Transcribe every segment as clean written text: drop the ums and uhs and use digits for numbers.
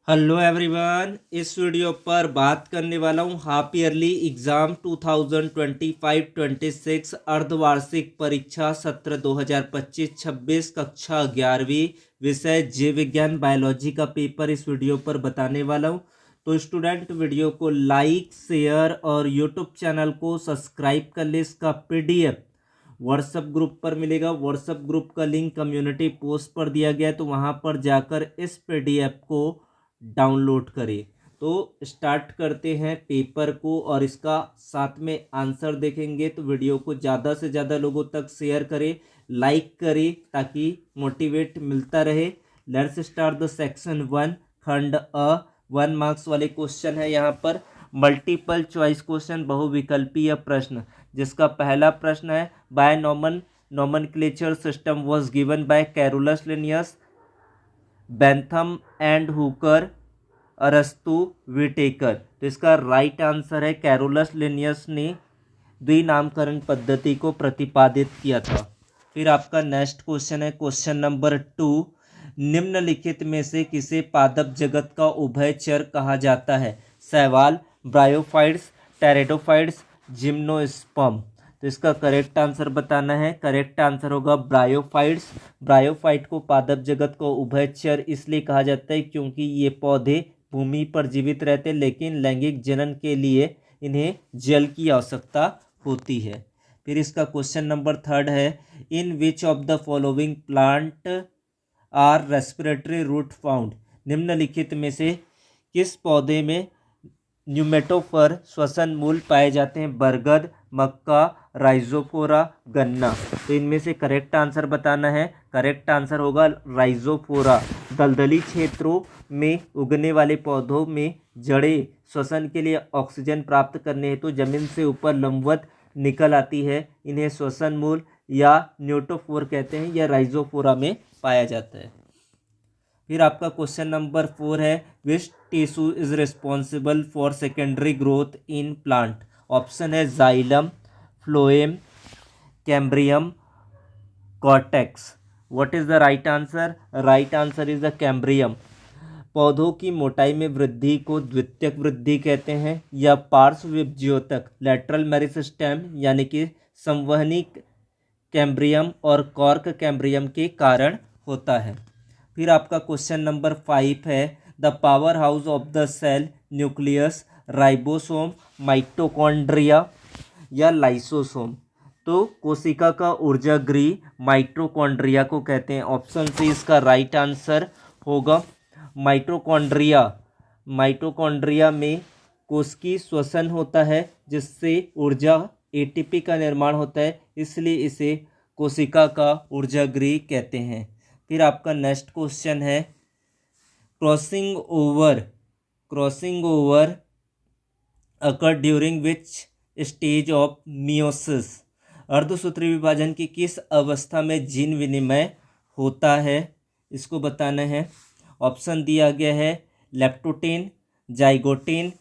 Hello everyone, इस video पर बात करने वाला हूँ हाफ ईयरली एग्ज़ाम 2025-26 अर्धवार्षिक परीक्षा सत्र 2025-26 कक्षा 11वीं विषय जीव विज्ञान बायोलॉजी का पेपर इस वीडियो पर बताने वाला हूँ। तो स्टूडेंट वीडियो को लाइक शेयर और यूट्यूब चैनल को सब्सक्राइब कर ले। इसका पीडीएफ व्हाट्सएप ग्रुप पर मिलेगा। व्हाट्सएप ग्रुप का लिंक कम्युनिटी पोस्ट पर दिया गया है, तो वहाँ पर जाकर इस पीडीएफ को डाउनलोड करें। तो स्टार्ट करते हैं पेपर को और इसका साथ में आंसर देखेंगे। तो वीडियो को ज़्यादा से ज़्यादा लोगों तक शेयर करें, लाइक करें ताकि मोटिवेट मिलता रहे। लेट्स स्टार्ट द सेक्शन 1 खंड अ। 1 मार्क्स वाले क्वेश्चन है यहाँ पर। मल्टीपल चॉइस क्वेश्चन, बहुविकल्पीय प्रश्न, जिसका पहला प्रश्न है binomial nomenclature system was given by Carolus Linnaeus, Bentham and Hooker, अरस्तु, विटेकर। तो इसका राइट आंसर है कैरोलस लिनियस ने द्विनामकरण पद्धति को प्रतिपादित किया था। फिर आपका नेक्स्ट क्वेश्चन है क्वेश्चन नंबर 2। निम्नलिखित में से किसे पादप जगत का उभयचर कहा जाता है? शैवाल, ब्रायोफाइट्स, टेरिडोफाइट्स, जिम्नोस्पर्म। तो इसका करेक्ट आंसर बताना है। करेक्ट आंसर होगा ब्रायोफाइट्स। ब्रायोफाइट को पादप जगत को उभयचर इसलिए कहा जाता है क्योंकि ये पौधे भूमि पर जीवित रहते हैं, लेकिन लैंगिक जनन के लिए इन्हें जल की आवश्यकता होती है। फिर इसका क्वेश्चन नंबर 3 है in which of the following plant are respiratory root found. निम्नलिखित में से किस पौधे में न्यूमेटोफर श्वसन मूल पाए जाते हैं? बरगद, मक्का, राइजोफोरा, गन्ना। तो इनमें से करेक्ट आंसर बताना है। करेक्ट आंसर होगा राइजोफोरा। दलदली क्षेत्रों में उगने वाले पौधों में जड़ें श्वसन के लिए ऑक्सीजन प्राप्त करने हेतु जमीन से ऊपर लंबवत निकल आती है। इन्हें श्वसन मूल या न्यूटोफोर कहते हैं। यह राइजोफोरा में पाया जाता है। फिर आपका क्वेश्चन नंबर 4 है which tissue is responsible for secondary growth in plant? Option है xylem, phloem, cambium, cortex. What is the right answer? Right answer is the cambium. पौधों की मोटाई में वृद्धि को द्वितीयक वृद्धि कहते हैं या पार्श्व विभज्योतक लैटरल मेरिस्टेम यानी कि संवहनी कैम्ब्रियम और कॉर्क कैम्ब्रियम के कारण होता है। फिर आपका क्वेश्चन नंबर 5 है the power house of the cell nucleus, ribosome, mitochondria या लाइसोसोम। तो कोशिका का ऊर्जा गृह माइटोकॉन्ड्रिया को कहते हैं। ऑप्शन सी इसका राइट आंसर होगा माइटोकॉन्ड्रिया। माइटोकॉन्ड्रिया में कोशिकीय श्वसन होता है जिससे ऊर्जा एटीपी का निर्माण होता है, इसलिए इसे कोशिका का ऊर्जा गृह कहते हैं। फिर आपका नेक्स्ट क्वेश्चन है crossing over occur during which stage of meiosis. अर्धसूत्री विभाजन की किस अवस्था में जीन विनिमय होता है? इसको बताना है। ऑप्शन दिया गया है लेप्टोटीन, जाइगोटीन,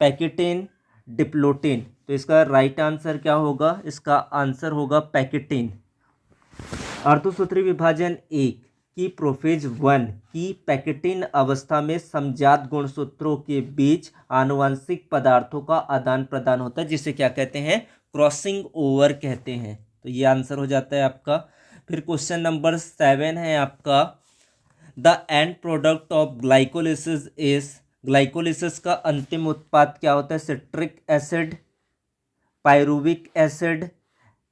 पैकिटीन, डिप्लोटीन। तो इसका राइट आंसर क्या होगा? इसका आंसर होगा पैकिटीन। अर्धसूत्री विभाजन 1 की प्रोफेज 1 की पैकेटिन अवस्था में समजात गुणसूत्रों के बीच आनुवंशिक पदार्थों का आदान प्रदान होता है, जिसे क्या कहते हैं? क्रॉसिंग ओवर कहते हैं। तो ये आंसर हो जाता है आपका। फिर क्वेश्चन नंबर 7 है आपका the end product of glycolysis is. Glycolysis का अंतिम उत्पाद क्या होता है? Citric acid, pyruvic acid,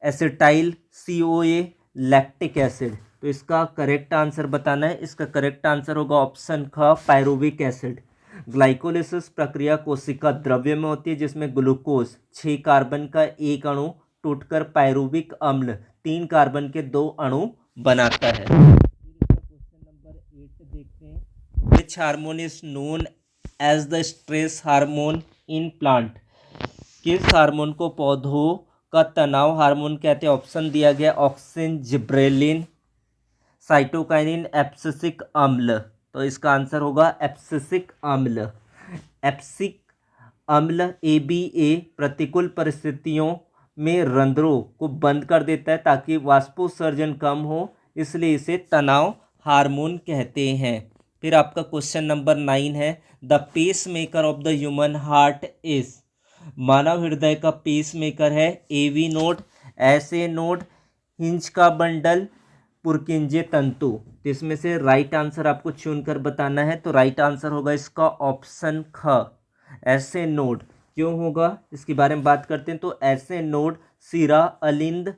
acetyl CoA, lactic acid. तो इसका करेक्ट आंसर बताना है। इसका करेक्ट आंसर होगा ऑप्शन ख पायरुविक एसिड। ग्लाइकोलिसिस प्रक्रिया कोशिका द्रव्य में होती है जिसमें ग्लूकोज 6 कार्बन का एक अणु टूटकर पायरुविक अम्ल 3 कार्बन के 2 अणु बनाता है। क्वेश्चन नंबर 8 देखते हैं which hormone is known as the stress hormone in plant. किस हार्मोन को पौधों का तनाव हार्मोन कहते हैं? ऑप्शन दिया गया ऑक्सिन, जिब्रेलिन, साइटोकाइनिन, एब्सिसिक अम्ल। तो इसका आंसर होगा एब्सिसिक अम्ल। एब्सिक अम्ल ABA प्रतिकूल परिस्थितियों में रंध्रों को बंद कर देता है ताकि वाष्पोत्सर्जन कम हो, इसलिए इसे तनाव हार्मोन कहते हैं। फिर आपका क्वेश्चन नंबर 9 है, the pacemaker of the human heart is, मानव हृदय का पेस मेकर है एवी नोड, एसए नोड, हिंज का बंडल, पुरकिंजे तंतु। तो इसमें से राइट आंसर आपको चुनकर बताना है। तो राइट आंसर होगा इसका ऑप्शन ख, एसए नोड। क्यों होगा इसके बारे में बात करते हैं। तो एसए नोड सिरा अलिंद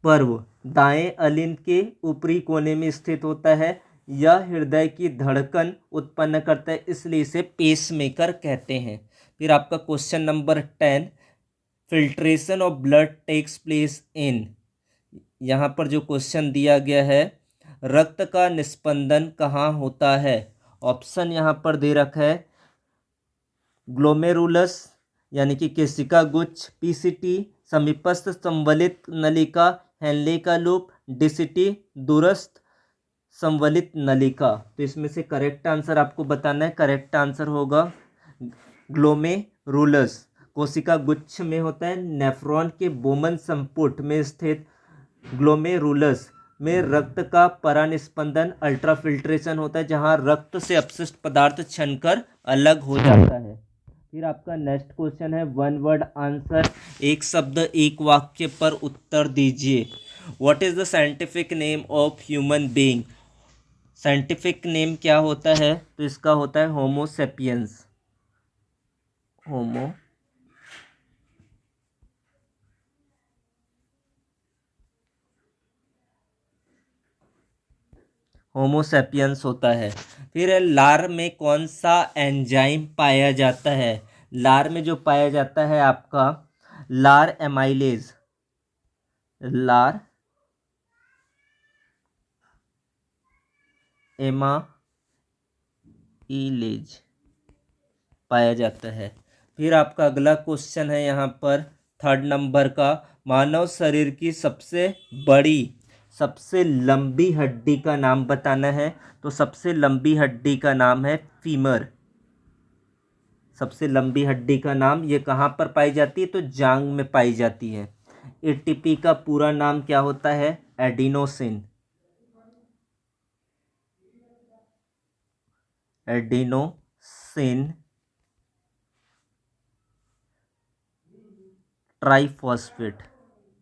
पर्व दाएं अलिंद के ऊपरी कोने में स्थित होता है। यह हृदय की धड़कन उत्पन्न करता है, इसलिए इसे पेसमेकर कहते हैं। फिर आपका question number 10, filtration of blood takes place in, यहाँ पर जो क्वेश्चन दिया गया है, रक्त का निस्पंदन कहाँ होता है। ऑप्शन यहाँ पर दे रखा है, ग्लोमेरुलस यानी कि केशिका गुच्छ, पीसीटी समीपस्थ संवलित नलिका, हेनले का लूप, डीसीटी दूरस्थ संवलित नलिका। तो इसमें से करेक्ट आंसर आपको बताना है। करेक्ट आंसर होगा ग्लोमेरुलस, कोशिका गुच्छ में होता है। नेफ्रॉन के बोमन संपुट में स्थित ग्लोमेरुलस में रक्त का परानिस्पंदन अल्ट्राफिल्ट्रेशन होता है, जहां रक्त से अपशिष्ट पदार्थ छनकर अलग हो जाता है। फिर आपका नेक्स्ट क्वेश्चन है, वन वर्ड आंसर, एक शब्द एक वाक्य पर उत्तर दीजिए। What is the scientific name of human being, scientific name क्या होता है। तो इसका होता है होमो सेपियंस, होमोसेपियंस होता है। फिर लार में कौन सा एंजाइम पाया जाता है। लार में जो पाया जाता है आपका लार एमाइलेज, लार एमाइलेज पाया जाता है। फिर आपका अगला क्वेश्चन है यहाँ पर 3rd नंबर का, मानव शरीर की सबसे बड़ी सबसे लंबी हड्डी का नाम बताना है। तो सबसे लंबी हड्डी का नाम है फीमर। सबसे लंबी हड्डी का नाम, ये कहाँ पर पाई जाती है। तो जांघ में पाई जाती है। एटीपी का पूरा नाम क्या होता है, एडिनोसिन, एडिनोसिन ट्राइफॉस्फेट,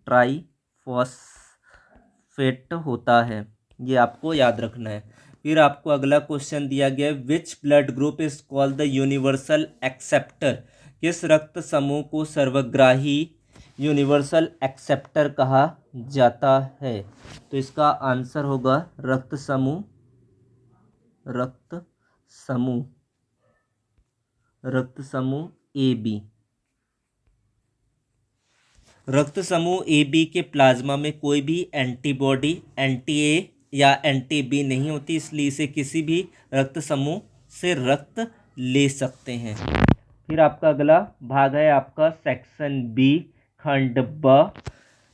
ट्राइफॉस्फेट होता है। ये आपको याद रखना है। फिर आपको अगला क्वेश्चन दिया गया है, which blood group is called the universal acceptor, किस रक्त समूह को सर्वग्राही यूनिवर्सल एक्सेप्टर कहा जाता है। तो इसका आंसर होगा रक्त समूह, रक्त समूह, रक्त समूह ए बी। रक्त समूह ए बी के प्लाज्मा में कोई भी एंटीबॉडी एंटी ए या एंटी बी नहीं होती, इसलिए इसे किसी भी रक्त समूह से रक्त ले सकते हैं। फिर आपका अगला भाग है आपका सेक्शन बी, खंड ब।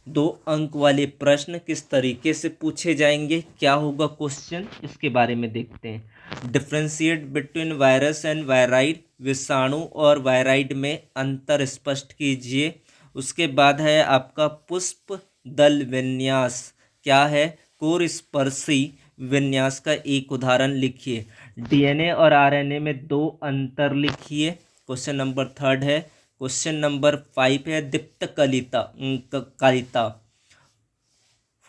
2 अंक वाले प्रश्न किस तरीके से पूछे जाएंगे, क्या होगा क्वेश्चन, इसके बारे में देखते हैं। Differentiate between virus and wired, विषाणु और वायराइड में अंतर स्पष्ट कीजिए। उसके बाद है आपका पुष्प दल विन्यास क्या है, कोर स्पर्शी विन्यास का एक उदाहरण लिखिए। डीएनए और आरएनए में 2 अंतर लिखिए। क्वेश्चन नंबर 3 है। क्वेश्चन नंबर 5 है, दीप्त कालिता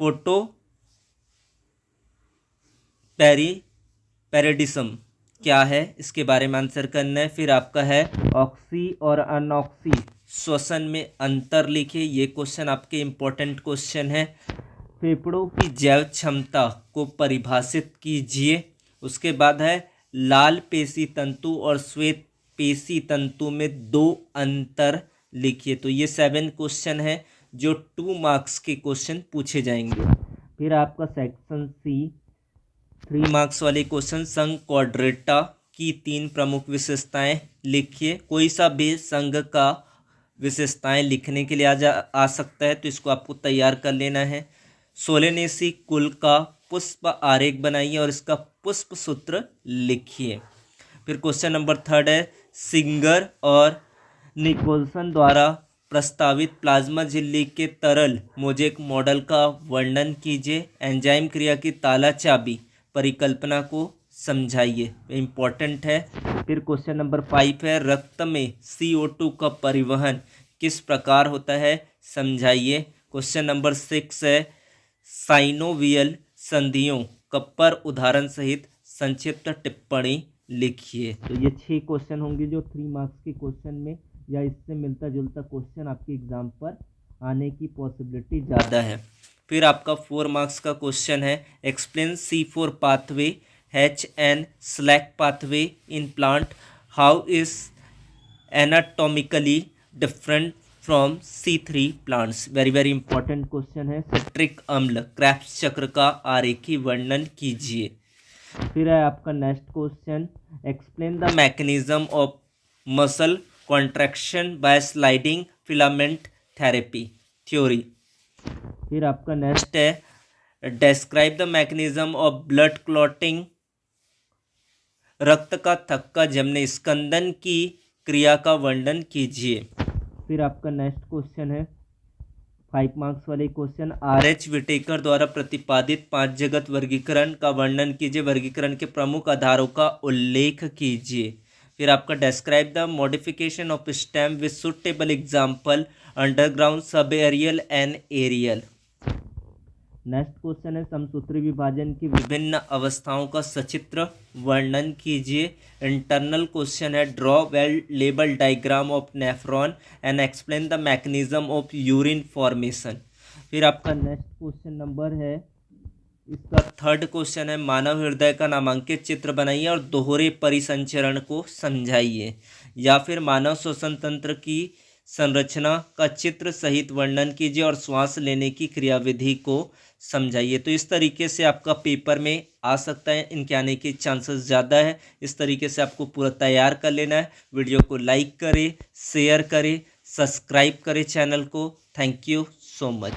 फोटो पैरेडिज्म क्या है, इसके बारे में आंसर करना है। फिर आपका है ऑक्सी और अनऑक्सी श्वसन में अंतर लिखिए। ये क्वेश्चन आपके इम्पोर्टेंट क्वेश्चन है। फेफड़ों की जैव क्षमता को परिभाषित कीजिए। उसके बाद है लाल पेशी तंतु और श्वेत पेशी तंतु में 2 अंतर लिखिए। तो ये 7 क्वेश्चन है जो 2 मार्क्स के क्वेश्चन पूछे जाएंगे। फिर आपका सेक्शन सी 3 मार्क्स वाले क्वेश्चन, संघ क्वाड्रेटा की 3 प्रमुख विशेषताएं लिखिए। कोई सा भी संघ का विशेषताएं लिखने के लिए आ सकता है, तो इसको आपको तैयार कर लेना है। सोलेनेसी कुल का पुष्प आरेख बनाइए और इसका पुष्प सूत्र लिखिए। फिर क्वेश्चन नंबर 3 है, सिंगर और निकोलसन द्वारा प्रस्तावित प्लाज्मा झिल्ली के तरल मोजेक मॉडल का वर्णन कीजिए। एंजाइम क्रिया की ताला चाबी परिकल्पना को समझाइए, इम्पोर्टेंट है। फिर क्वेश्चन नंबर 5 है, रक्त में CO2 का परिवहन किस प्रकार होता है, समझाइए। क्वेश्चन नंबर 6 है, साइनोवियल संधियों का पर उदाहरण सहित संक्षिप्त टिप्पणी लिखिए। तो ये 6 क्वेश्चन होंगे जो 3 मार्क्स के क्वेश्चन में या इससे मिलता जुलता क्वेश्चन आपके एग्जाम पर आने की पॉसिबिलिटी ज़्यादा है। फिर आपका 4 मार्क्स का क्वेश्चन है, explain C4 pathway HN slack pathway in plant, how is anatomically different from C3 plants। Very very important question है। सिट्रिक अम्ल क्रेब्स चक्र का आरेखी वर्णन कीजिए। फिर है आपका next question, explain the mechanism of muscle contraction by sliding filament therapy theory. फिर आपका नेक्स्ट है, describe the mechanism of blood clotting, रक्त का थक्का जमने स्कंदन की क्रिया का वर्णन कीजिए। फिर आपका नेक्स्ट क्वेश्चन है 5 मार्क्स वाले क्वेश्चन, RH विटेकर द्वारा प्रतिपादित 5 जगत वर्गीकरण का वर्णन कीजिए, वर्गीकरण के प्रमुख आधारों का उल्लेख कीजिए। फिर आपका describe the modification of stem with suitable example underground, sub aerial and aerial. Next question है, समसूत्री विभाजन की विभिन्न अवस्थाओं का सचित्र वर्णन कीजिए। इंटरनल क्वेश्चन है, draw well label diagram of nephron and explain the mechanism of urine formation. फिर आपका नेक्स्ट क्वेश्चन नंबर है, इसका 3rd क्वेश्चन है, मानव हृदय का नामांकित चित्र बनाइए और दोहरे परिसंचरण को समझाइए। या फिर मानव श्वसन तंत्र की संरचना का चित्र सहित वर्णन कीजिए और श्वास लेने की क्रियाविधि को समझाइए। तो इस तरीके से आपका पेपर में आ सकता है, इनके आने के चांसेस ज़्यादा है। इस तरीके से आपको पूरा तैयार कर लेना है। वीडियो को लाइक करें, शेयर करें, सब्सक्राइब करें चैनल को। Thank you so much.